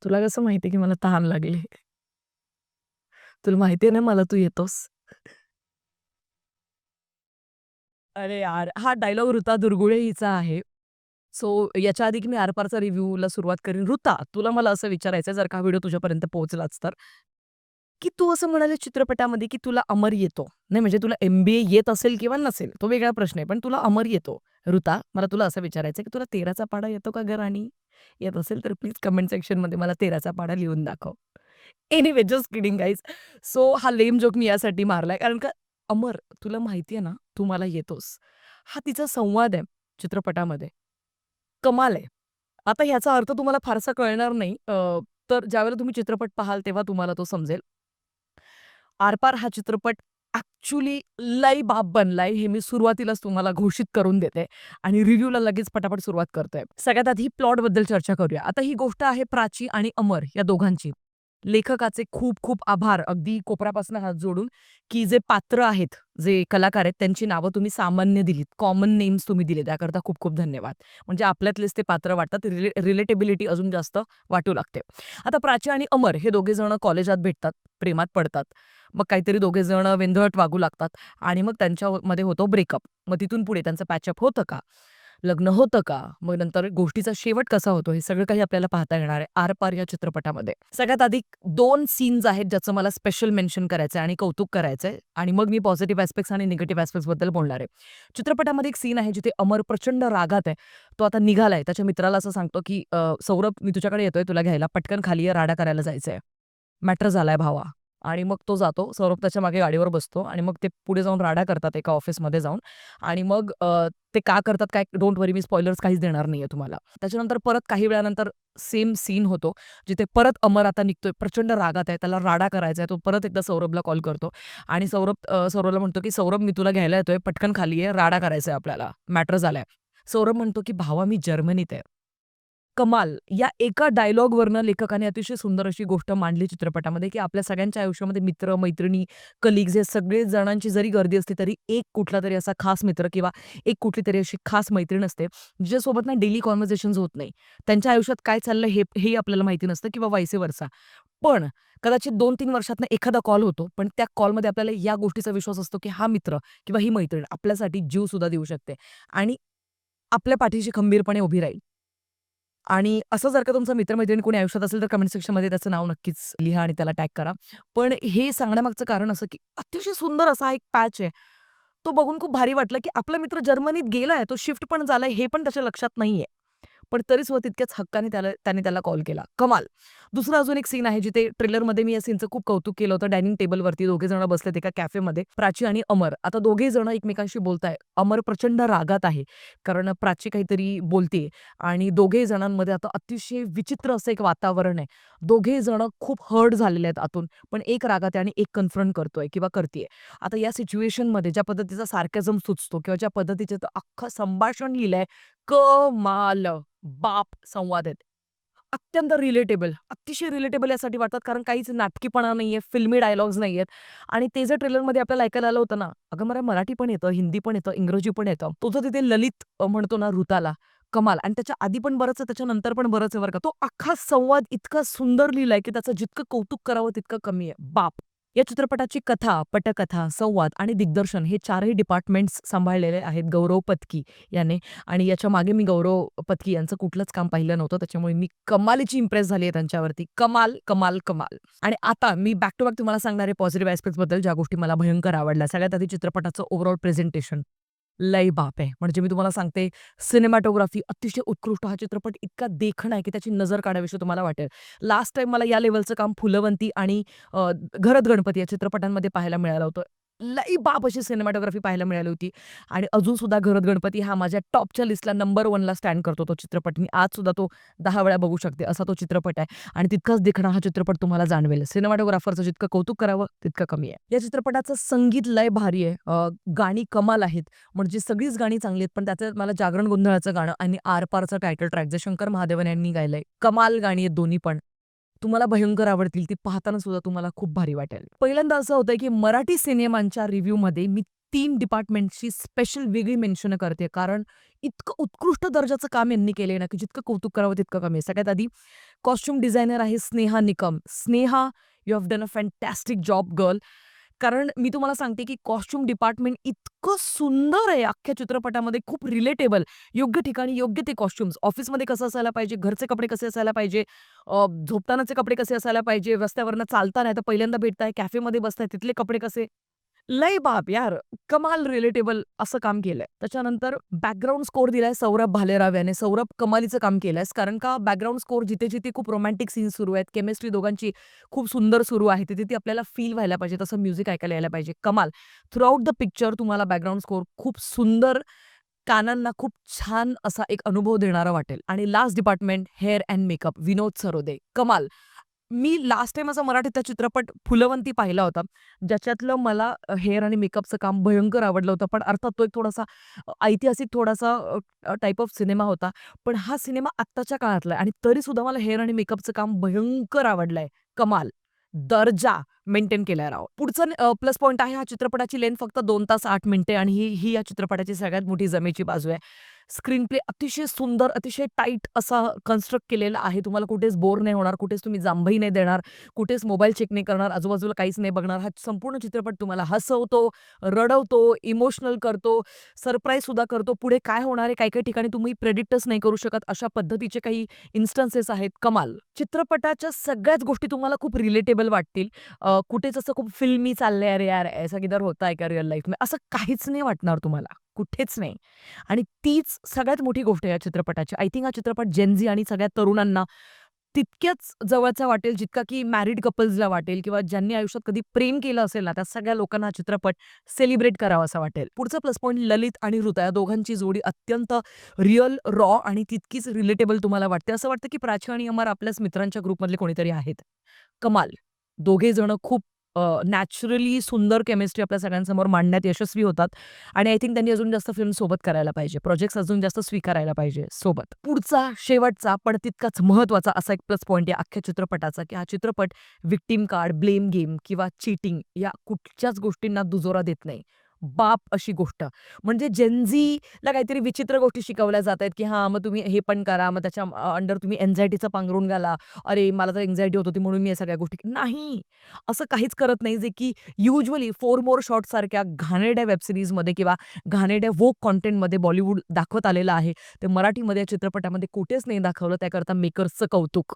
तुला कसं माहिती की मला तहान लागली? तुला माहिती आहे ना मला तू येतोस? अरे यार! हा डायलॉग ऋता दुर्गुळे हिचा आहे. सो याच्या आधी की मी आरपारचा रिव्ह्यूला सुरुवात करीन. ऋता, तुला मला असं विचारायचंय जर का हा व्हिडिओ तुझ्यापर्यंत पोहोचलाच तर, की तू असं म्हणाली चित्रपटामध्ये की तुला अमर येतो. नाही म्हणजे तुला एम-बी-ए येत असेल किंवा नसेल, तो वेगळा प्रश्न आहे. पण तुला अमर येतो. ऋता, मला तुला असं विचारायचंय की तुला 13चा पाढा येतो का गं राणी? येत असेल तर प्लीज कमेंट सेक्शनमध्ये मला 13चा पाढा लिहून दाखव. Anyway just kidding guys. So हा लेम जोक मी यासाठी मारलाय कारण का अमर, तुला माहिती आहे ना, तू मला येतोस. हा तिचा संवाद आहे चित्रपटामध्ये. कमाल आहे. आता ह्याचा अर्थ तुम्हाला फारसा कळणार नाही. तर ज्यावेळेला तुम्ही चित्रपट पाहाल तेव्हा तुम्हाला तो समजेल. आरपार हा चित्रपट ॲक्चुअली लई बाप बनलाय हे मी सुरुवातीलाच तुम्हाला घोषित करून देते आणि रिव्ह्यूला लगेच पटापट सुरुवात करतोय. सगळ्यात आधी प्लॉटबद्दल चर्चा करूया. आता ही गोष्ट आहे प्राची आणि अमर या दोघांची. लेखकाचे खूप-खूप आभार अगदी कोपऱ्यापासून हात जोडून, की जे पात्र आहेत, जे कलाकार आहेत त्यांची नावं तुम्ही सामान्य दिलीत. कॉमन नेम्स तुम्ही दिले त्याकरता खूप-खूप धन्यवाद. म्हणजे आपल्यातलेच ते पात्र वाटतात. रिलेटेबिलिटी अजून जास्त वाटू लागते. आता प्राची आणि अमर हे दोघे जण कॉलेजात भेटतात, प्रेमात पडतात. मग काहीतरी दोघे जण वेंधळट वागू लागतात आणि मग त्यांच्यामध्ये होतो ब्रेकअप. मग तिथून पुढे त्यांचं पॅचअप होतं का? लग्न होतं का? मग नंतर गोष्टीचा शेवट कसा होतो? हे सगळं काही आपल्याला पाहता येणार आहे आर-पार या चित्रपटामध्ये. सगळ्यात आधी 2 सीन्स आहेत ज्याचं मला स्पेशल मेन्शन करायचंय आणि कौतुक करायचंय आणि मग मी पॉझिटिव्ह ॲस्पेक्ट्स आणि निगेटिव्ह ॲस्पेक्ट्सबद्दल बोलणार आहे. चित्रपटामध्ये एक सीन आहे जिथे अमर प्रचंड रागात आहे. तो आता निघालाय. त्याच्या मित्राला असं सांगतो, की "सौरभ मी तुझ्याकडे येतोय तुला घ्यायला. पटकन खाली ये, राडा करायला जायचंय." मॅटर झालाय भावा. आणि मग तो जातो. सौरभ त्याच्या मागे गाडीवर बसतो आणि मग ते पुढे जाऊन राडा करतात एका ऑफिसमध्ये जाऊन आणि मग ते का करतात काय डोंट वरी मी स्पॉइलर्स काहीच देणार नाहीये तुम्हाला. त्याच्यानंतर परत काही वेळानंतर सेम सीन होतो, जिथे परत अमर आता निघतोय. प्रचंड रागात आहे. त्याला राडा करायचा आहे. तो परत एकदा सौरभला कॉल करतो आणि सौरभला म्हणतो, की "सौरभ मी तुला घ्यायला येतोय. पटकन खाली ये. राडा करायचा आपल्याला. मॅटर झालाय." सौरभ म्हणतो, की "भावा मी जर्मनीत आहे." कमाल. या एका डायलॉगवरनं लेखकाने अतिशय सुंदर अशी गोष्ट मांडली चित्रपटामध्ये, की आपल्या सगळ्यांच्या आयुष्यामध्ये मित्र, मैत्रिणी, कलीग्स हे सगळे जणांची जरी गर्दी असली, तरी एक कुठलातरी असा खास मित्र किंवा एक कुठलीतरी अशी खास मैत्रीण असते, जिच्यासोबत ना डेली कन्व्हर्सेशन्स होत नाही. त्यांच्या आयुष्यात काय चाललंय हेही आपल्याला माहिती नसतं किंवा व्हाईस वर्सा. पण कदाचित 2-3 वर्षातनं एखादा कॉल होतो. पण त्या कॉलमध्ये आपल्याला या गोष्टीचा विश्वास असतो, की हा मित्र किंवा ही मैत्रीण आपल्यासाठी जीवसुद्धा देऊ शकते आणि आपल्या पाठीशी खंबीरपणे उभी राहील. आणि असं जर का तुमचा मित्र-मैत्रीण कोणी आयुष्यात असेल, तर कमेंट सेक्शनमध्ये त्याचं नाव नक्कीच लिहा आणि त्याला टॅग करा. पण हे सांगण्यामागचं कारण असं, की अतिशय सुंदर असा एक पॅच आहे. तो बघून खूप भारी वाटलं, की आपला मित्र जर्मनीत गेलाय, तो शिफ्ट पण झालाय, हे पण त्याच्या लक्षात नाहीये. पण तरीसुद्धा तितक्याच हक्काने त्याने त्याला कॉल केला. कमाल. दुसरा अजून एक सीन आहे, जिथे ट्रेलरमध्ये मी या सीनचं खूप कौतुक केलं होतं. डायनिंग टेबलवरती दोघे जण बसलेत एका कॅफेमध्ये, प्राची आणि अमर. आता दोघे जण एकमेकांशी बोलताय. अमर प्रचंड रागात आहे, कारण प्राची काहीतरी बोलतीये आणि दोघे जणांमध्ये आता अतिशय विचित्र असं एक वातावरण आहे. दोघे जण खूप हर्ट झालेले आहेत आतून, पण एक रागात आहे आणि एक कन्फ्रंट करतोय किंवा करतीये. आता या सिच्युएशनमध्ये ज्या पद्धतीचा सार्कॅझम सुचतो किंवा ज्या पद्धतीचं अख्खं संभाषण लिहिलंय, कमाल. बाप संवाद आहेत. अत्यंत रिलेटेबल, अतिशय रिलेटेबल यासाठी वाटतात कारण काहीच नाटकीपणा नाहीये, फिल्मी डायलॉग्स नाहीयेत आणि ते जर ट्रेलरमध्ये आपल्याला ऐकायला आलं होतं ना, "अगं मला मराठी पण येतं, हिंदी पण येतं, इंग्रजी पण येतं." तो जो तिथे ललित म्हणतो ना ऋताला, कमाल आणि त्याच्या आधी पण बरंच आहे, त्याच्यानंतर पण बरंच आहे बरं का. तो अख्खा संवाद इतका सुंदर लिहिलाय, की त्याचं जितकं कौतुक करावं तितकं कमी आहे. बाप! या चित्रपटाची कथा, पटकथा, संवाद आणि दिग्दर्शन हे 4ही डिपार्टमेंट्स सांभाळलेले आहेत गौरव पत्की याने. आणि याच्या मागे मी गौरव पत्की यांचं कुठलंच काम पाहिलं नव्हतं. त्याच्यामुळे मी कमालीची इम्प्रेस झाली आहे त्यांच्यावरती. कमाल, कमाल, कमाल. आणि आता मी बॅक टू बॅक तुम्हाला सांगणार आहे पॉझिटिव्ह ॲस्पेक्ट्सबद्दल ज्या गोष्टी मला भयंकर आवडल्या. सगळ्यात आधी चित्रपटाचं ओव्हरऑल प्रेझेंटेशन. लय बाप आहे. म्हणजे मी तुम्हाला सांगते सिनेमॅटोग्राफी अतिशय उत्कृष्ट. हा चित्रपट इतका देखणा आहे, की त्याची नजर काढावीशी तुम्हाला वाटेल. लास्ट टाईम मला या लेव्हलचं काम फुलवंती आणि घरत गणपती या चित्रपटांमध्ये पाहायला मिळालं होतं. लई बाप अशी सिनेमॅटोग्राफी पाहायला मिळाली होती आणि अजून सुद्धा घरत गणपती हा माझ्या टॉपच्या लिस्टला नंबर 1ला स्टँड करतो तो चित्रपट. मी आजसुद्धा तो 10 वेळा बघू शकते असा तो चित्रपट आहे आणि तितकाच देखणा हा चित्रपट तुम्हाला जाणवेल. सिनेमॅटोग्राफरचं जितकं कौतुक करावं तितकं कमी आहे. या चित्रपटाचं संगीत लय भारी आहे. गाणी कमाल आहेत. म्हणजे सगळीच गाणी चांगली आहेत, पण त्याच्यात मला जागरण गोंधळाचं गाणं आणि आरपारचं टायटल ट्रॅक जे शंकर महादेवन यांनी गायलंय. कमाल गाणी आहेत दोन्ही पण. तुम्हाला भयंकर आवडतील. ती पाहताना सुद्धा तुम्हाला खूप भारी वाटेल. पहिल्यांदा असं होतंय, की मराठी सिनेमांच्या रिव्ह्यूमध्ये मी 3 डिपार्टमेंटची स्पेशल वेगळी मेन्शन करते. कारण इतकं उत्कृष्ट दर्जाचं काम यांनी केलंय ना, की जितकं कौतुक करावं तितकं कमी आहे. सगळ्यात आधी कॉस्ट्यूम डिझायनर आहे Sneha Nikam. Sneha, you have done a fantastic job girl. कारण मी तुम्हाला सांगते, की कॉस्ट्यूम डिपार्टमेंट इतकं सुंदर आहे अख्ख्या चित्रपटामध्ये, खूप रिलेटेबल. योग्य ठिकाणी योग्य ते कॉस्ट्यूम्स. ऑफिसमध्ये कसं असायला पाहिजे, घरचे कपडे कसे असायला पाहिजे, झोपतानाचे कपडे कसे असायला पाहिजे, रस्त्यावरनं चालताना आता पहिल्यांदा भेटताय, कॅफेमध्ये बसताय तिथले कपडे कसे. लय बाप यार! कमाल रिलेटेबल असं काम केलंय. त्याच्यानंतर बॅकग्राऊंड स्कोर दिलाय सौरभ भालेराव याने. सौरभ कमालीचं काम केलंयस कारण का बॅकग्राऊंड स्कोर जिथे-जिथे खूप रोमॅन्टिक सीन्स सुरू आहेत, केमिस्ट्री दोघांची खूप सुंदर सुरू आहे, तिथे ती आपल्याला फील व्हायला पाहिजे, तसं म्युझिक ऐकायला यायला पाहिजे. कमाल. थ्रूआउट द पिक्चर तुम्हाला बॅकग्राऊंड स्कोर खूप सुंदर, कानांना खूप छान असा एक अनुभव देणारा वाटेल. आणि last department hair and makeup Vinod Sarode. कमाल. मी लास्ट टाईम असा मराठीतला चित्रपट फुलवंती पाहिला होता, ज्याच्यातलं मला हेअर आणि मेकअपचं काम भयंकर आवडलं होतं. पण अर्थात तो एक थोडासा ऐतिहासिक थोडासा टाइप ऑफ सिनेमा होता. पण हा सिनेमा आत्ताच्या काळातला आहे आणि तरीसुद्धा मला हेअर आणि मेकअपचं काम भयंकर आवडलंय. कमाल. दर्जा मेंटेन केलाय राव. पुढचं प्लस पॉइंट आहे, ह्या चित्रपटाची लेंथ फक्त 2 तास 8 मिनिटे आणि ही ही या चित्रपटाची सगळ्यात मोठी जमेची बाजू आहे. स्क्रीन प्ले अतिशय सुंदर, अतिशय टाईट असा कन्स्ट्रक्ट केलेला आहे. तुम्हाला कुठेच बोर नाही होणार, कुठेच तुम्ही जांभई नाही देणार, कुठेच मोबाईल चेक नाही करणार, आजूबाजूला काहीच नाही बघणार. हा संपूर्ण चित्रपट तुम्हाला हसवतो, रडवतो, इमोशनल करतो, सरप्राईजसुद्धा करतो. पुढे काय होणार आहे, काही-काही ठिकाणी तुम्ही प्रेडिक्टच नाही करू शकत, अशा पद्धतीचे काही इन्स्टन्सेस आहेत. कमाल. चित्रपटाच्या सगळ्याच गोष्टी तुम्हाला खूप रिलेटेबल वाटतील. कुठेच असं खूप फिल्मी चाललंय, "अरे यार, ऐसा किधर होता है क्या रिअल लाईफ में?" असं काहीच नाही वाटणार तुम्हाला, कुठेच नाही. आणि तीच सगळ्यात मोठी गोष्ट आहे या चित्रपटाची. आय थिंक हा चित्रपट जेन आणि सगळ्या तरुणांना तितक्याच जवळचा वाटेल, जितका की मॅरिड कपल्सला वाटेल किंवा ज्यांनी आयुष्यात कधी प्रेम केलं असेल ना, त्या सगळ्या लोकांना हा चित्रपट सेलिब्रेट करावासा वाटेल. पुढचा प्लस पॉइंट ललित आणि ऋता या दोघांची जोडी अत्यंत रिअल, रॉ आणि तितकीच रिलेटेबल तुम्हाला वाटते. असं वाटतं की प्राची आणि अमर आपल्याच मित्रांच्या ग्रुपमधले कोणीतरी आहेत. कमाल. दोघे जण खूप नॅचरली सुंदर केमिस्ट्री आपल्या सगळ्यांसमोर मांडण्यात यशस्वी होतात आणि आय थिंक त्यांनी अजून जास्त फिल्म सोबत करायला पाहिजे. प्रोजेक्ट्स अजून जास्त स्वीकारायला पाहिजे सोबत. पुढचा, शेवटचा पण तितकाच महत्त्वाचा असा एक प्लस पॉइंट आहे अख्ख्या चित्रपटाचा, की हा चित्रपट व्हिक्टिम कार्ड, ब्लेम गेम किंवा चीटिंग या कुठच्याच गोष्टींना दुजोरा देत नाही. बाप अशी गोष्ट. म्हणजे जेन काहीतरी विचित्र गोष्टी शिकवल्या जातायत, की हां, मग तुम्ही हे पण करा, मग त्याच्या अंडर तुम्ही अँक्झायटीचा पांघरूण घाला. अरे, मला तर अँक्झायटी होत होती म्हणून मी या सगळ्या गोष्टी नाही. असं काहीच करत नाही, जे की युजुअली 4 मोर शॉट्स सारख्या घाणेरड्या वेब सीरीजमध्ये किंवा घाणेरड्या वोक कंटेंटमध्ये बॉलिवूड दाखवत आलेलं आहे. ते मराठीमध्ये या चित्रपटामध्ये कुठेच नाही दाखवलं. त्याकरता मेकर्सचं कौतुक.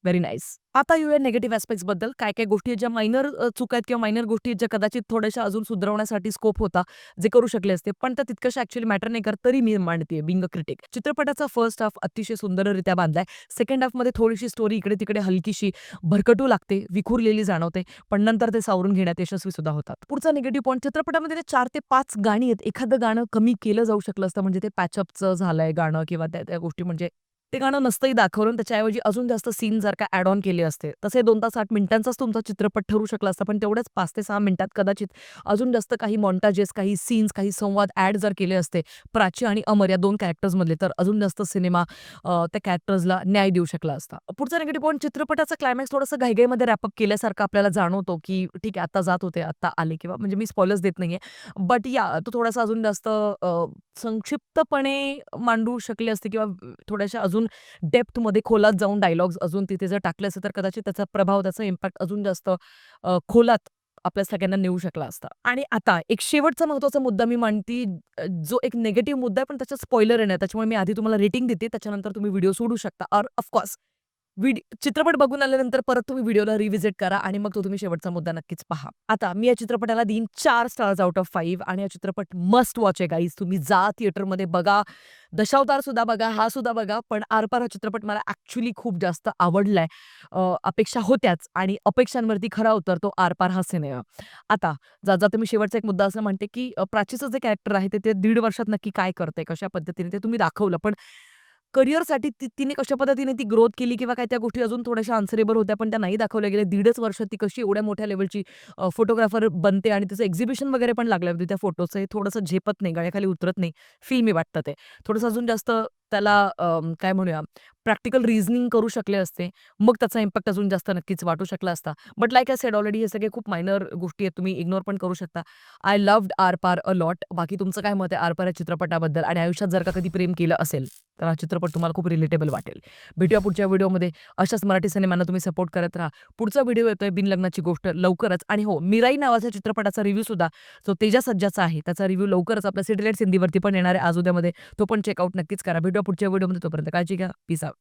Very nice. आता येऊया निगेटिव्ह ॲस्पेक्ट्सबद्दल. काय-काय गोष्टी आहेत ज्या मायनर चुका आहेत किंवा मायनर गोष्टी आहेत ज्या कदाचित थोड्याशा अजून सुधारवण्यासाठी स्कोप होता, जे करू शकले असते. पण त्या तितक्याशा ॲक्चुअली मॅटर नाही करत, तरी मी मांडतेय बिंग अ क्रिटिक. चित्रपटाचा फर्स्ट हाल्फ अतिशय सुंदररित्या बांधलाय. सेकंड हाल्फमध्ये थोडीशी स्टोरी इकडे-तिकडे हलकीशी भरकटू लागते, विखुरलेली जाणवते. पण नंतर ते सावरून घेण्यात यशस्वी सुद्धा होतात. पुढचा निगेटिव्ह पॉइंट, चित्रपटामध्ये 4 ते 5 गाणी आहेत. एखादं गाणं कमी केलं जाऊ शकलं असतं, म्हणजे ते पॅचअपचं झालंय गाणं किंवा त्या त्या गोष्टी म्हणजे ते गाणं नसतंही दाखवलं आणि त्याच्याऐवजी अजून जास्त सीन जर का ॲड ऑन केले असते. तसे 2 तास 8 मिनिटांचाच तुमचा चित्रपट ठरू शकला असता. पण तेवढ्याच 5 ते 6 मिनिटात कदाचित अजून जास्त काही मॉन्टाजेस, काही सीन्स, काही संवाद ॲड जर केले असते, प्राची आणि अमर या 2 कॅरेक्टर्समधले, तर अजून जास्त सिनेमा त्या कॅरेक्टर्सला न्याय देऊ शकला असता. पुढचा निगेटिव्ह पॉइंट, चित्रपटाचा क्लायमॅक्स थोडंसं घाईघाईमध्ये रॅपअप केल्यासारखं आपल्याला जाणवतो, की ठीक आहे आता जात होते, आता आले किंवा म्हणजे मी स्पॉयलर्स देत नाहीये. बट तो थोडासा अजून जास्त संक्षिप्तपणे मांडू शकले असते किंवा थोड्याशा अजून डेप्थमध्ये खोलात जाऊन डायलॉग्स अजून तिथे जर टाकले असते, तर कदाचित त्याचा प्रभाव, त्याचा इम्पॅक्ट अजून जास्त खोलात आपल्या सगळ्यांना नेऊ शकला असता. आणि आता एक शेवटचा महत्त्वाचा मुद्दा मी मांडती, जो एक निगेटिव्ह मुद्दा आहे, पण त्याच्यात स्पॉइलर येणार. त्याच्यामुळे मी आधी तुम्हाला रेटिंग देते, त्याच्यानंतर तुम्ही व्हिडिओ सोडू शकता ऑर ऑफकोर्स चित्रपट बघून आल्यानंतर परत तुम्ही व्हिडिओला रिव्हिजिट करा आणि मग तो तुम्ही शेवटचा मुद्दा नक्कीच पहा. आता मी या चित्रपटाला देईन 4 स्टार्स आउट ऑफ 5 आणि हा चित्रपट मस्ट वॉच आहे गाईज. तुम्ही जा थिएटरमध्ये बघा. दशावतार सुद्धा बघा, हा सुद्धा बघा. पण आरपार हा चित्रपट मला ॲक्चुअली खूप जास्त आवडलाय. अपेक्षा होत्याच आणि अपेक्षांवरती खरा उतरतो आरपार हा सिनेमा. आता जाता मी शेवटचा एक मुद्दा असं म्हणते, की प्राचीचं जे कॅरेक्टर आहे ते 1.5 वर्षात नक्की काय करतंय, कशा पद्धतीने ते तुम्ही दाखवलं. पण करिअरसाठी तिने कशा पद्धतीने ती ग्रोथ केली किंवा काय त्या गोष्टी अजून थोड्याशा आन्सरेबल होत्या, पण त्या नाही दाखवल्या गेल्या. 1.5च वर्षात ती कशी एवढ्या मोठ्या लेव्हलची फोटोग्राफर बनते आणि त्याचं एक्झिबिशन वगैरे पण लागलं होतं त्या फोटोचं. हे थोडंसं झेपत नाही, गळ्याखाली उतरत नाही. फिल्मी वाटतं ते. थोडंसं अजून जास्त त्याला काय म्हणूया प्रॅक्टिकल रिझनिंग करू शकले असते, मग त्याचा इम्पॅक्ट अजून जास्त नक्कीच वाटू शकला असता. But like I said already हे सगळे खूप मायनर गोष्टी आहेत. तुम्ही इग्नोर पण करू शकता. I loved Aar-Paar a lot. बाकी तुमचं काय मत आहे आर-पार या चित्रपटाबद्दल आणि आयुष्यात जर का कधी प्रेम केलं असेल, तर हा चित्रपट तुम्हाला खूप रिलेटेबल वाटेल. भेटूया पुढच्या व्हिडिओमध्ये. अशाच मराठी सिनेमांना तुम्ही सपोर्ट करत राहा. पुढचा व्हिडिओ येतोय बिनलग्नाची गोष्ट लवकरच आणि हो, मिराई नावाच्या चित्रपटाचा रिव्ह्यू सुद्धा जो तेजा सज्जाचा आहे, त्याचा रिव्ह्यू लवकरच आपल्या सॅटेलाइट्स हिंदीवरती पण येणार आहे आज उद्यामध्ये. तो पण चेकआउट नक्कीच करा. भेटूया पुढच्या व्हिडिओमध्ये. तोपर्यंत काळजी घ्या. Peace out.